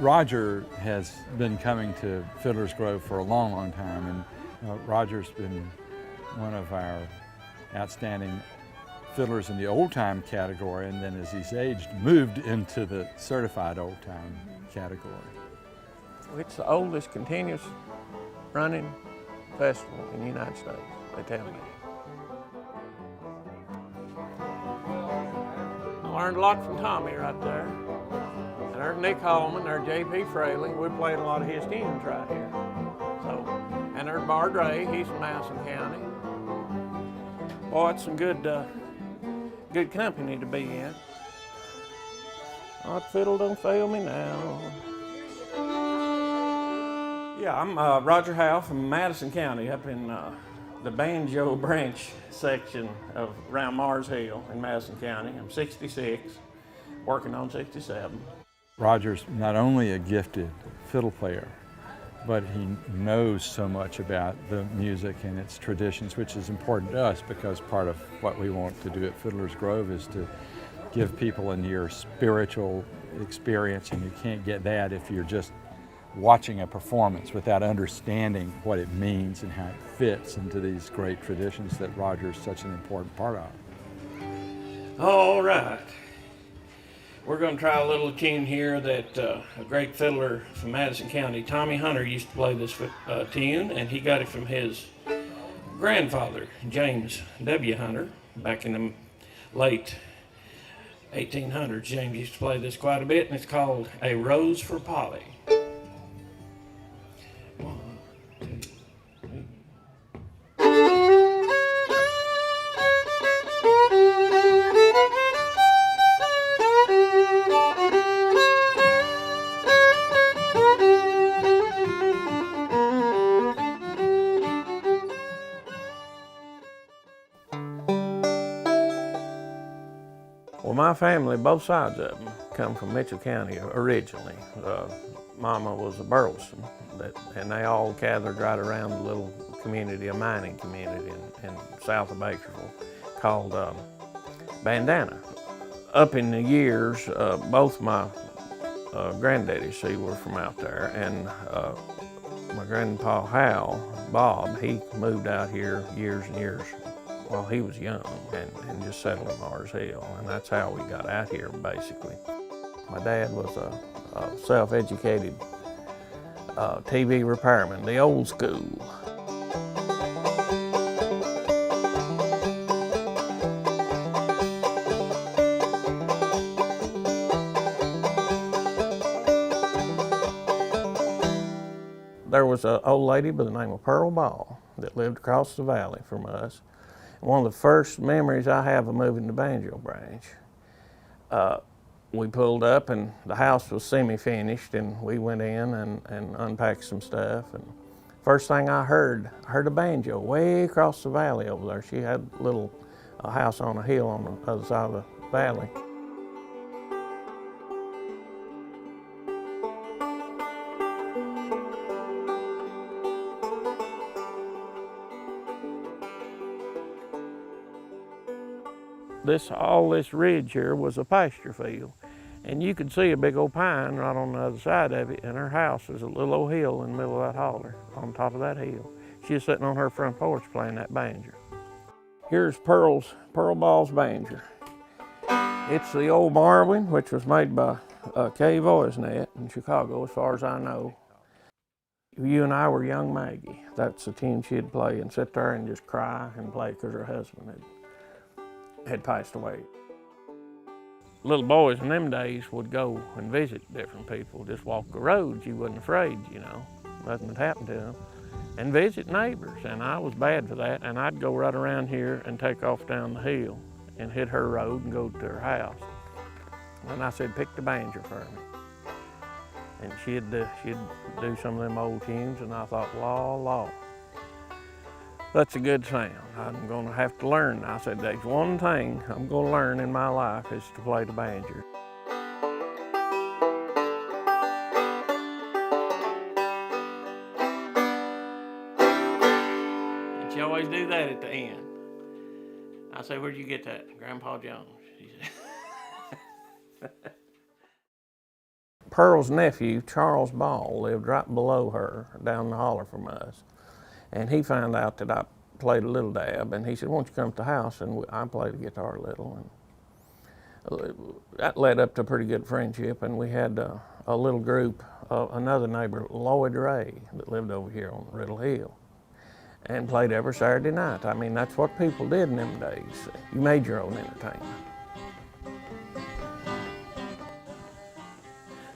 Roger has been coming to Fiddler's Grove for a long, long time, and Roger's been one of our outstanding fiddlers in the old-time category, and then as he's aged, moved into the certified old-time category. It's the oldest continuous running festival in the United States, they tell me. I learned a lot from Tommy right there. And there's Nick Holman, there's J.P. Fraley. We played a lot of his tunes right here. So, and there's Bard Ray, he's from Madison County. Boy, it's some good company to be in. That fiddle don't fail me now. Yeah, I'm Roger Howell from Madison County, up in the Banjo branch section of around Mars Hill in Madison County. I'm 66, working on 67. Roger's not only a gifted fiddle player, but he knows so much about the music and its traditions, which is important to us because part of what we want to do at Fiddler's Grove is to give people a near spiritual experience, and you can't get that if you're just watching a performance without understanding what it means and how it fits into these great traditions that Roger's such an important part of. All right. We're going to try a little tune here that a great fiddler from Madison County, Tommy Hunter, used to play this tune, and he got it from his grandfather, James W. Hunter, back in the late 1800s. James used to play this quite a bit, and it's called A Rose for Polly. Well, my family, both sides of them, come from Mitchell County originally. Mama was a Burleson, and they all gathered right around the little community, a mining community in south of Bakersville called Bandana. Up in the years, both my granddaddies, see, were from out there, and my grandpa Howell, Bob, he moved out here years and years while he was young and just settled in Mars Hill, and that's how we got out here, basically. My dad was a self-educated TV repairman, the old school. There was an old lady by the name of Pearl Ball that lived across the valley from us. One of the first memories I have of moving to Banjo Branch, we pulled up and the house was semi-finished, and we went in and unpacked some stuff. And first thing I heard a banjo way across the valley over there. She had a house on a hill on the other side of the valley. All this ridge here was a pasture field, and you could see a big old pine right on the other side of it, and her house was a little old hill in the middle of that holler, on top of that hill. She was sitting on her front porch playing that banjo. Here's Pearl Ball's banjo. It's the old Marwin, which was made by Kay Voisnet in Chicago, as far as I know. You and I were young Maggie. That's the tune she'd play and sit there and just cry and play because her husband had passed away. Little boys in them days would go and visit different people, just walk the roads. You wasn't afraid, you know, nothing would happen to them. And visit neighbors, and I was bad for that. And I'd go right around here and take off down the hill and hit her road and go to her house. And I said, pick the banjo for me. And she'd do some of them old tunes, and I thought, law. That's a good sound. I'm going to have to learn. I said, there's one thing I'm going to learn in my life is to play the banjo. And she always do that at the end. I said, where'd you get that? Grandpa Jones. She said. Pearl's nephew, Charles Ball, lived right below her, down the holler from us. And he found out that I played a little dab, and he said, "Won't you come to the house?" And I played the guitar a little. And that led up to a pretty good friendship, and we had a little group, another neighbor, Lloyd Ray, that lived over here on Riddle Hill, and played every Saturday night. I mean, that's what people did in them days. You made your own entertainment.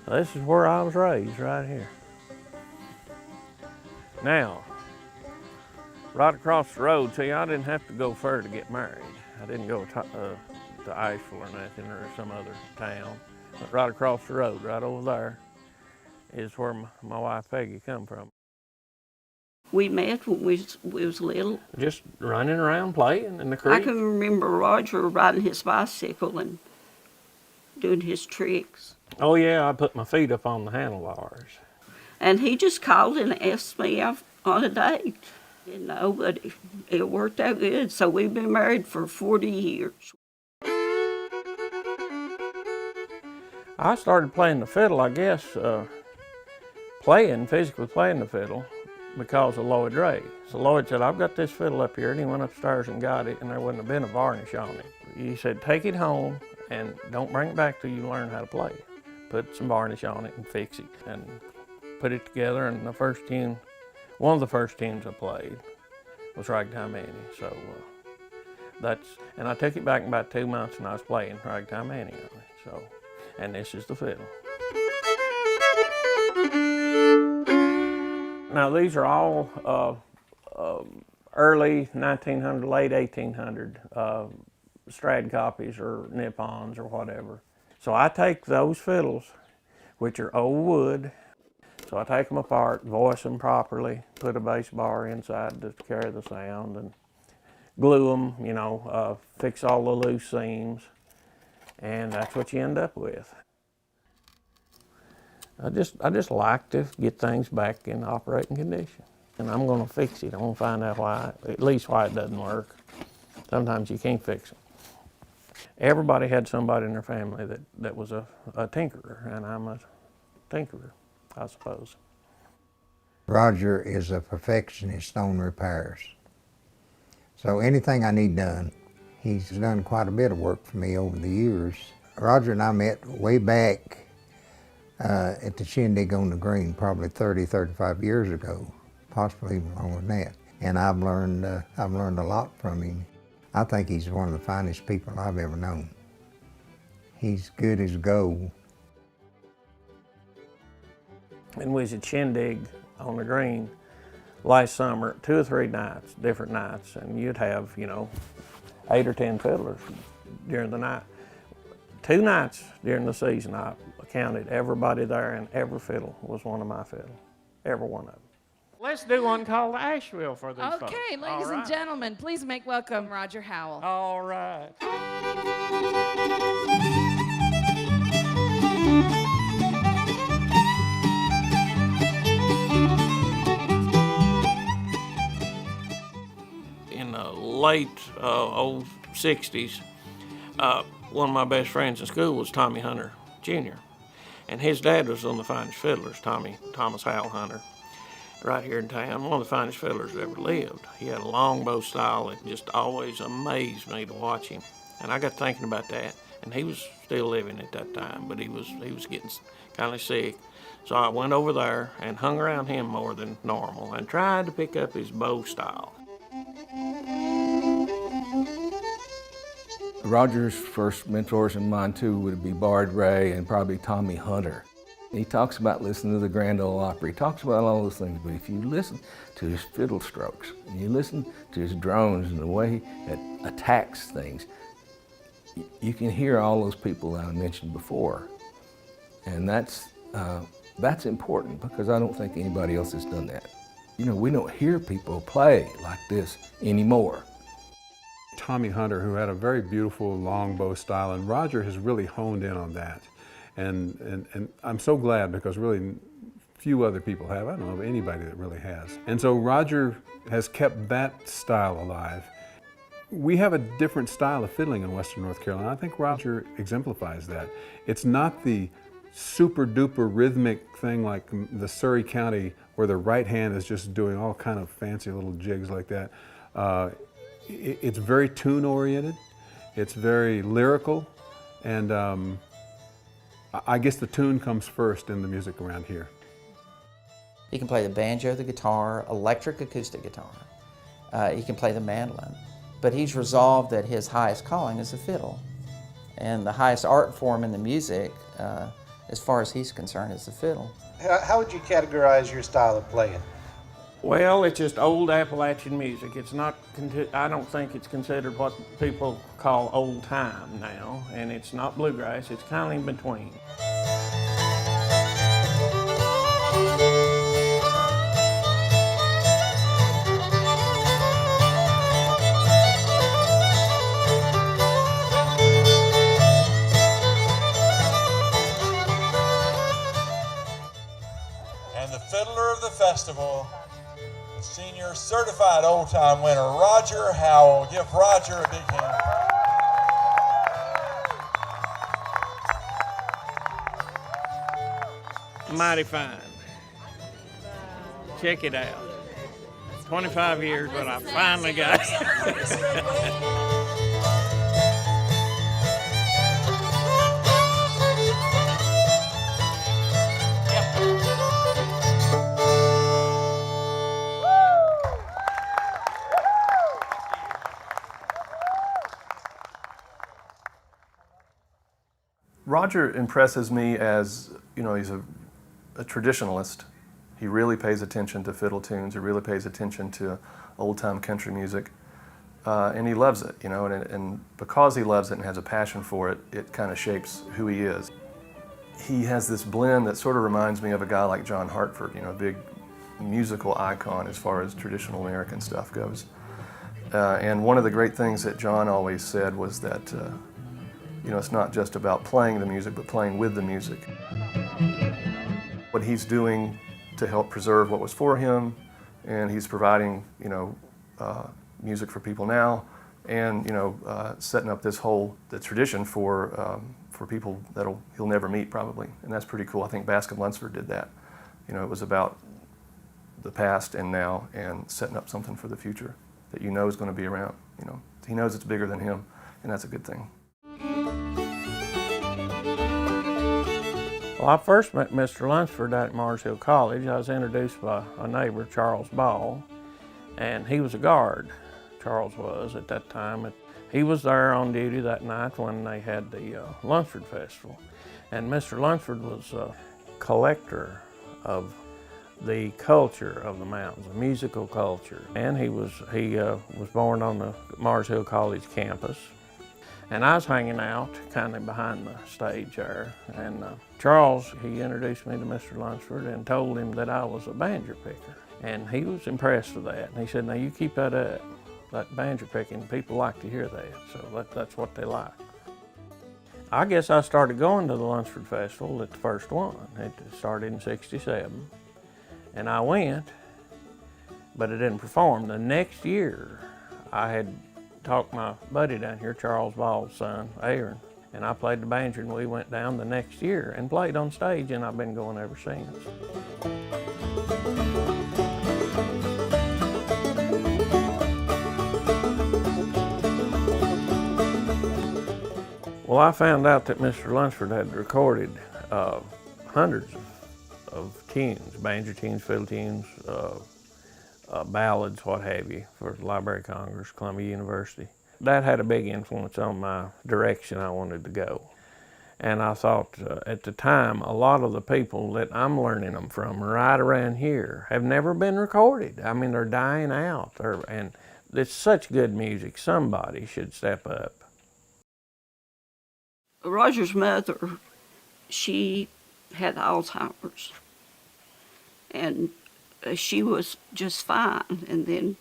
This is where I was raised, right here. Now, right across the road, see, I didn't have to go far to get married. I didn't go to Asheville or nothing, or some other town. But right across the road, right over there, is where my wife Peggy come from. We met when we was little. Just running around playing in the I creek. can remember Roger riding his bicycle and doing his tricks. Oh yeah, I put my feet up on the handlebars. And he just called and asked me out on a date. Didn't know, but it worked out good. So we've been married for 40 years. I started playing the fiddle, I guess, physically playing the fiddle, because of Lloyd Ray. So Lloyd said, "I've got this fiddle up here," and he went upstairs and got it, and there wouldn't have been a varnish on it. He said, "Take it home and don't bring it back till you learn how to play it. Put some varnish on it and fix it," and put it together. And the first tune, one of the first tunes I played was Ragtime Annie. So and I took it back in about 2 months, and I was playing Ragtime Annie on it. So, and this is the fiddle. Now these are all early 1900, late 1800 Strad copies or Nippons or whatever. So I take those fiddles, which are old wood, so I take them apart, voice them properly, put a bass bar inside to carry the sound, and glue them, fix all the loose seams, and that's what you end up with. I just like to get things back in operating condition, and I'm going to fix it. I'm going to find out at least why it doesn't work. Sometimes you can't fix them. Everybody had somebody in their family that was a tinkerer, and I'm a tinkerer, I suppose. Roger is a perfectionist on repairs. So anything I need done, he's done quite a bit of work for me over the years. Roger and I met way back at the shindig on the green, probably 30, 35 years ago, possibly even longer than that. And I've learned a lot from him. I think he's one of the finest people I've ever known. He's good as gold. And we was at shindig on the green last summer, 2 or 3 nights, different nights, and you'd have, 8 or 10 fiddlers during the night. 2 nights during the season, I counted everybody there, and every fiddle was one of my fiddles, every one of them. Let's do one called Asheville for these folks. Okay, ladies and gentlemen, please make welcome Roger Howell. All right. In the late old 60s, one of my best friends in school was Tommy Hunter Jr. And his dad was one of the finest fiddlers, Thomas Howell Hunter, right here in town, one of the finest fiddlers that ever lived. He had a long bow style that just always amazed me to watch him. And I got thinking about that, and he was still living at that time, but he was getting kind of sick. So I went over there and hung around him more than normal and tried to pick up his bow style. Roger's first mentors and mine too would be Bard Ray and probably Tommy Hunter. He talks about listening to the Grand Ole Opry. He talks about all those things, but if you listen to his fiddle strokes, and you listen to his drones and the way it attacks things, you can hear all those people that I mentioned before. And that's important, because I don't think anybody else has done that. We don't hear people play like this anymore. Tommy Hunter, who had a very beautiful long bow style, and Roger has really honed in on that. And I'm so glad, because really few other people have. I don't know of anybody that really has. And so Roger has kept that style alive. We have a different style of fiddling in Western North Carolina. I think Roger exemplifies that. It's not the super duper rhythmic thing like the Surrey County where the right hand is just doing all kind of fancy little jigs like that. It's very tune oriented, it's very lyrical, and I guess the tune comes first in the music around here. He can play the banjo, the guitar, electric acoustic guitar. He can play the mandolin. But he's resolved that his highest calling is the fiddle. And the highest art form in the music, as far as he's concerned, is the fiddle. How would you categorize your style of playing? Well, it's just old Appalachian music. It's not, I don't think it's considered what people call old time now, and it's not bluegrass, it's kind of in between. And the fiddler of the festival, the senior certified old time winner, Roger Howell. Give Roger a big hand. Mighty fine. Check it out. 25 years, but I finally got it. Roger impresses me as, you know, he's a traditionalist. He really pays attention to fiddle tunes. He really pays attention to old-time country music. And he loves it, you know, and because he loves it and has a passion for it, it kind of shapes who he is. He has this blend that sort of reminds me of a guy like John Hartford, you know, a big musical icon as far as traditional American stuff goes. And one of the great things that John always said was that you know, it's not just about playing the music, but playing with the music. What he's doing to help preserve what was for him, and he's providing, you know, music for people now, and you know, setting up this whole tradition for people that he'll never meet probably, and that's pretty cool. I think Bascom Lunsford did that. You know, it was about the past and now, and setting up something for the future that you know is going to be around. You know, he knows it's bigger than him, and that's a good thing. Well, I first met Mr. Lunsford out at Mars Hill College. I was introduced by a neighbor, Charles Ball, and he was a guard, Charles was at that time. He was there on duty that night when they had the Lunsford Festival. And Mr. Lunsford was a collector of the culture of the mountains, the musical culture. And he was born on the Mars Hill College campus. And I was hanging out kind of behind the stage there. And Charles, he introduced me to Mr. Lunsford and told him that I was a banjo picker. And he was impressed with that. And he said, now you keep that up, that banjo picking. People like to hear that, so that's what they like. I guess I started going to the Lunsford Festival at the first one. It started in '67. And I went, but I didn't perform. The next year, I had talked my buddy down here, Charles Ball's son, Aaron, and I played the banjo, and we went down the next year and played on stage, and I've been going ever since. Well, I found out that Mr. Lunsford had recorded hundreds of tunes, banjo tunes, fiddle tunes, ballads, what have you, for the Library of Congress, Columbia University. That had a big influence on my direction I wanted to go. And I thought at the time, a lot of the people that I'm learning them from right around here have never been recorded. I mean, they're dying out, and it's such good music. Somebody should step up. Roger's mother, she had Alzheimer's, and she was just fine. And then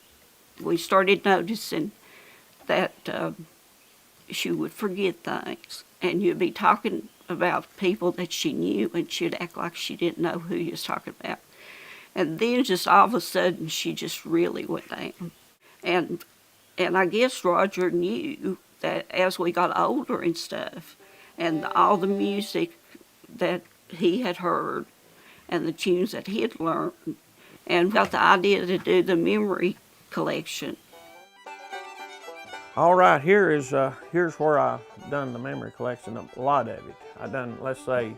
we started noticing that she would forget things, and you'd be talking about people that she knew, and she'd act like she didn't know who you was talking about. And then just all of a sudden, she just really went down. And I guess Roger knew that as we got older and stuff, and all the music that he had heard and the tunes that he had learned, and got the idea to do the memory collection. All right, here's where I done the memory collection, a lot of it. I done, let's say,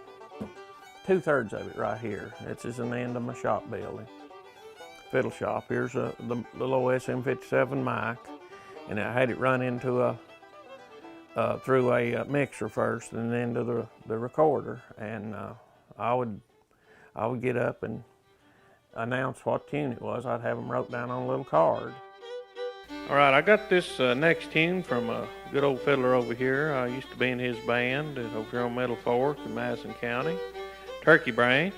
2/3 of it right here. This is an end of my shop building, fiddle shop. Here's the little SM57 mic, and I had it run into through a mixer first, and then to the recorder. And I would get up and announce what tune it was. I'd have them wrote down on a little card. All right, I got this next tune from a good old fiddler over here. I used to be in his band over here on Middle Fork in Madison County, Turkey Branch,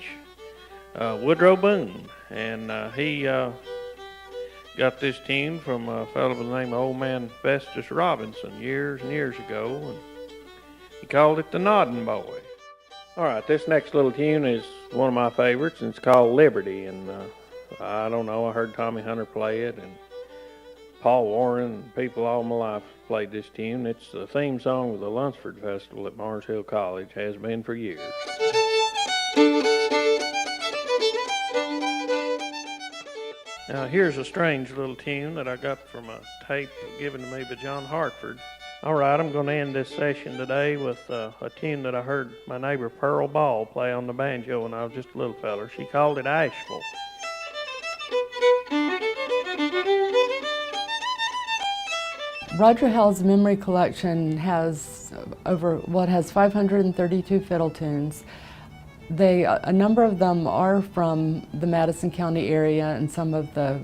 Woodrow Boone. And he got this tune from a fellow by the name of Old Man Festus Robinson years and years ago, and he called it the Nodding Boy. All right, this next little tune is one of my favorites, and it's called Liberty. And I don't know, I heard Tommy Hunter play it, and Paul Warren and people all my life played this tune. It's the theme song of the Lunsford Festival at Mars Hill College, has been for years. Now here's a strange little tune that I got from a tape given to me by John Hartford. All right, I'm going to end this session today with a tune that I heard my neighbor Pearl Ball play on the banjo when I was just a little feller. She called it Asheville. Roger Howell's memory collection has has 532 fiddle tunes. A number of them are from the Madison County area and some of the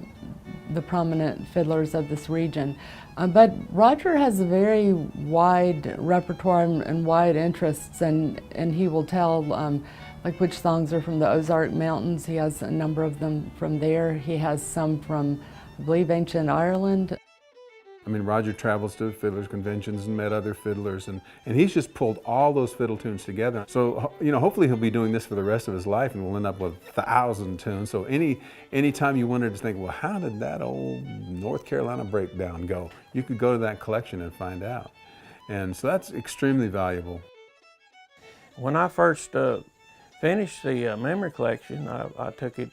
prominent fiddlers of this region. But Roger has a very wide repertoire and wide interests, and he will tell like which songs are from the Ozark Mountains. He has a number of them from there. He has some from, I believe, ancient Ireland. I mean, Roger travels to fiddlers conventions and met other fiddlers, and he's just pulled all those fiddle tunes together. So, you know, hopefully he'll be doing this for the rest of his life, and we'll end up with 1,000 tunes. So any time you wanted to think, well, how did that old North Carolina breakdown go? You could go to that collection and find out. And so that's extremely valuable. When I first finished the memory collection, I took it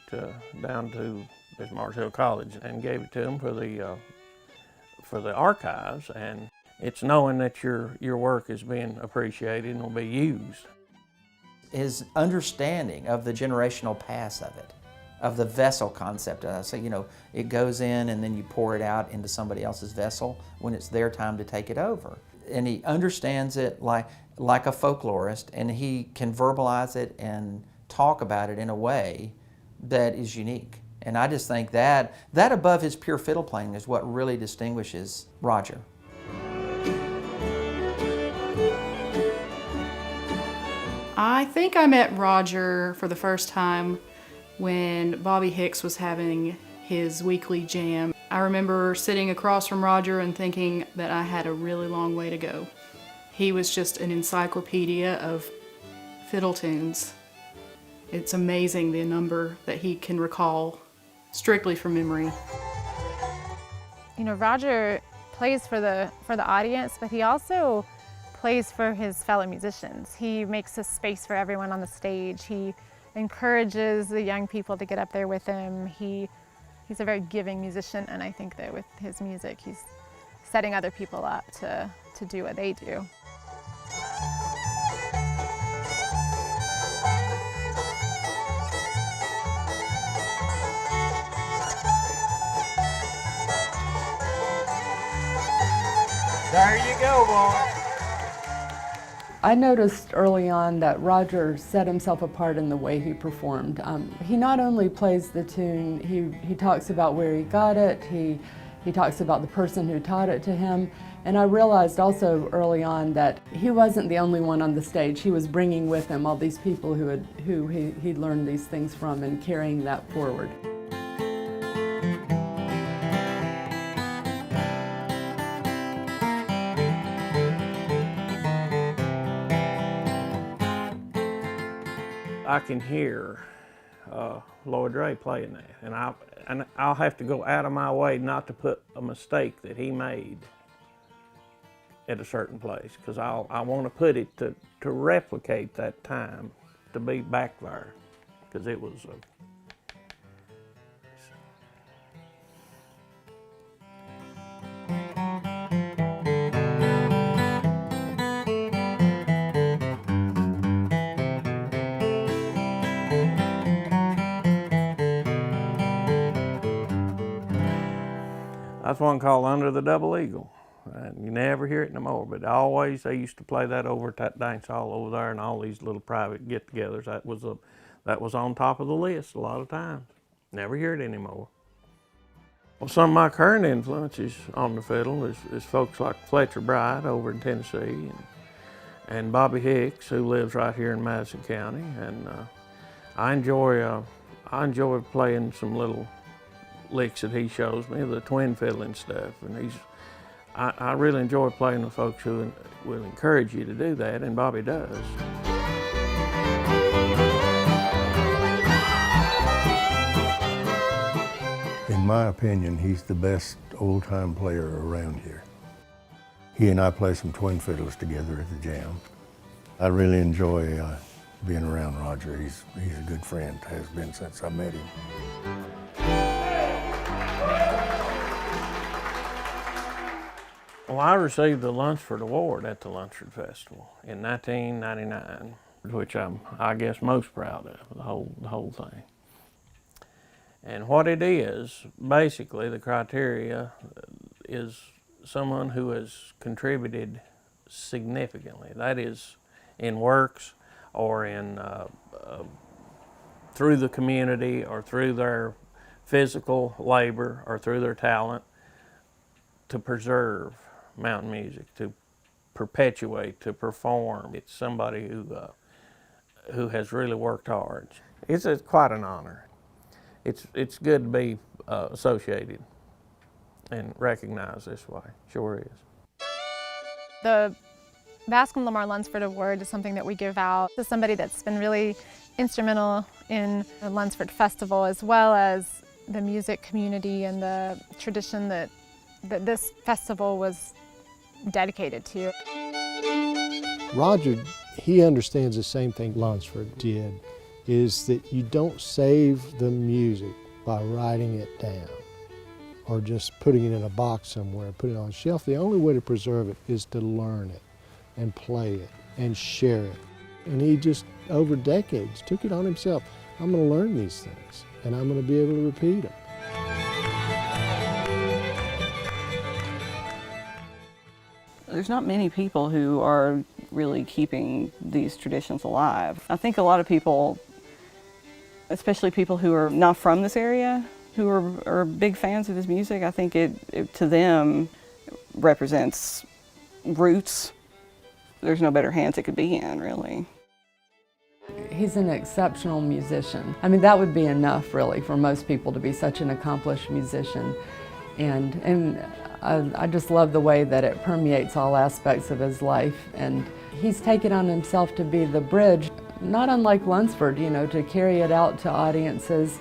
down to Mars Hill College and gave it to them for the archives, and it's knowing that your work is being appreciated and will be used. His understanding of the generational pass of it, of the vessel concept. So, you know, it goes in and then you pour it out into somebody else's vessel when it's their time to take it over. And he understands it like a folklorist, and he can verbalize it and talk about it in a way that is unique. And I just think that above his pure fiddle playing is what really distinguishes Roger. I think I met Roger for the first time when Bobby Hicks was having his weekly jam. I remember sitting across from Roger and thinking that I had a really long way to go. He was just an encyclopedia of fiddle tunes. It's amazing the number that he can recall strictly from memory. You know, Roger plays for the audience, but he also plays for his fellow musicians. He makes a space for everyone on the stage. He encourages the young people to get up there with him. He's a very giving musician, and I think that with his music, he's setting other people up to do what they do. There you go, boy. I noticed early on that Roger set himself apart in the way he performed. He not only plays the tune, he talks about where he got it, he talks about the person who taught it to him, and I realized also early on that he wasn't the only one on the stage. He was bringing with him all these people who he learned these things from and carrying that forward. I can hear Lloyd Ray playing that, and I'll have to go out of my way not to put a mistake that he made at a certain place, because I want to put it to replicate that time to be back there, because it was that's one called Under the Double Eagle. And you never hear it no more, but always they used to play that over at that dance hall over there and all these little private get-togethers. That was on top of the list a lot of times. Never hear it anymore. Well, some of my current influences on the fiddle is folks like Fletcher Bright over in Tennessee and Bobby Hicks, who lives right here in Madison County. And I enjoy playing some little licks that he shows me, the twin fiddling stuff. And I really enjoy playing with folks who will encourage you to do that, and Bobby does. In my opinion, he's the best old-time player around here. He and I play some twin fiddles together at the jam. I really enjoy being around Roger. He's a good friend, has been since I met him. Well, I received the Lunsford Award at the Lunsford Festival in 1999, which I'm, I guess, most proud of, the whole thing. And what it is, basically, the criteria is someone who has contributed significantly. That is, in works or in through the community or through their physical labor or through their talent to preserve mountain music, to perpetuate, to perform. It's somebody who has really worked hard. It's quite an honor. It's good to be associated and recognized this way. Sure is. The Bascom Lamar Lunsford Award is something that we give out to somebody that's been really instrumental in the Lunsford Festival, as well as the music community and the tradition that this festival was dedicated to. Roger, he understands the same thing Lunsford did, is that you don't save the music by writing it down or just putting it in a box somewhere, put it on a shelf. The only way to preserve it is to learn it and play it and share it. And he just, over decades, took it on himself. I'm going to learn these things and I'm going to be able to repeat them. There's not many people who are really keeping these traditions alive. I think a lot of people, especially people who are not from this area, who are big fans of his music, I think it to them represents roots. There's no better hands it could be in, really. He's an exceptional musician. I mean, that would be enough, really, for most people to be such an accomplished musician. And I just love the way that it permeates all aspects of his life. And he's taken on himself to be the bridge, not unlike Lunsford, you know, to carry it out to audiences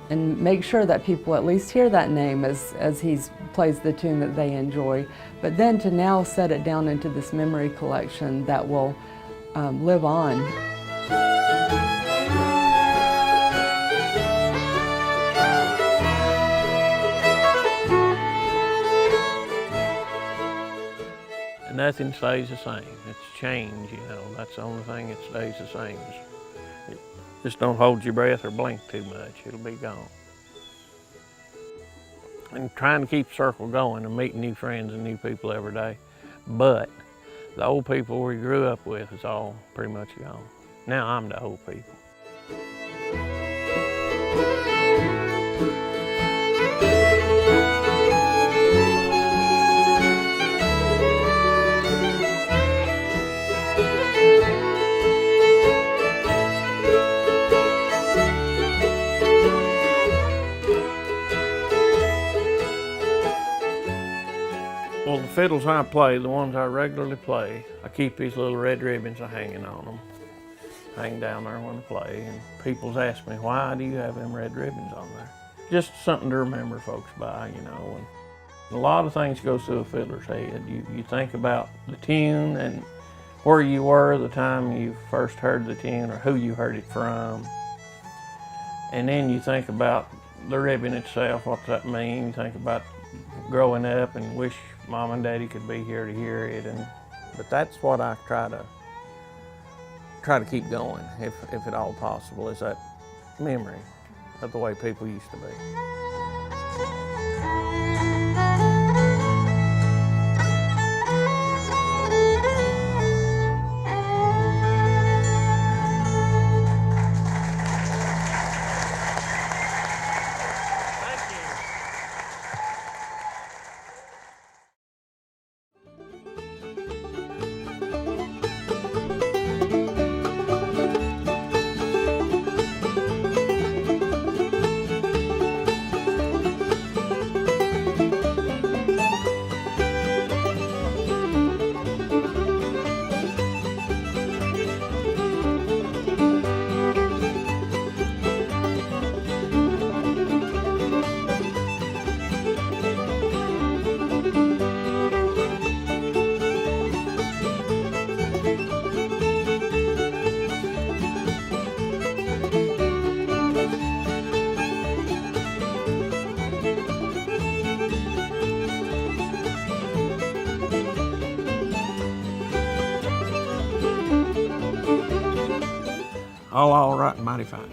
and make sure that people at least hear that name as he plays the tune that they enjoy. But then to now set it down into this memory collection that will live on. Nothing stays the same. It's change, you know. That's the only thing that stays the same. Just don't hold your breath or blink too much. It'll be gone. And trying to keep the circle going and meeting new friends and new people every day. But the old people we grew up with is all pretty much gone. Now I'm the old people. Well, the fiddles I play, the ones I regularly play, I keep these little red ribbons hanging on them, hang down there when I play, and people's ask me, why do you have them red ribbons on there? Just something to remember folks by, you know. And a lot of things go through a fiddler's head. You think about the tune and where you were the time you first heard the tune or who you heard it from. And then you think about the ribbon itself, what's that mean? You think about growing up and wish Mom and Daddy could be here to hear it. But that's what I try to keep going, if at all possible, is that memory of the way people used to be. All right, mighty fine.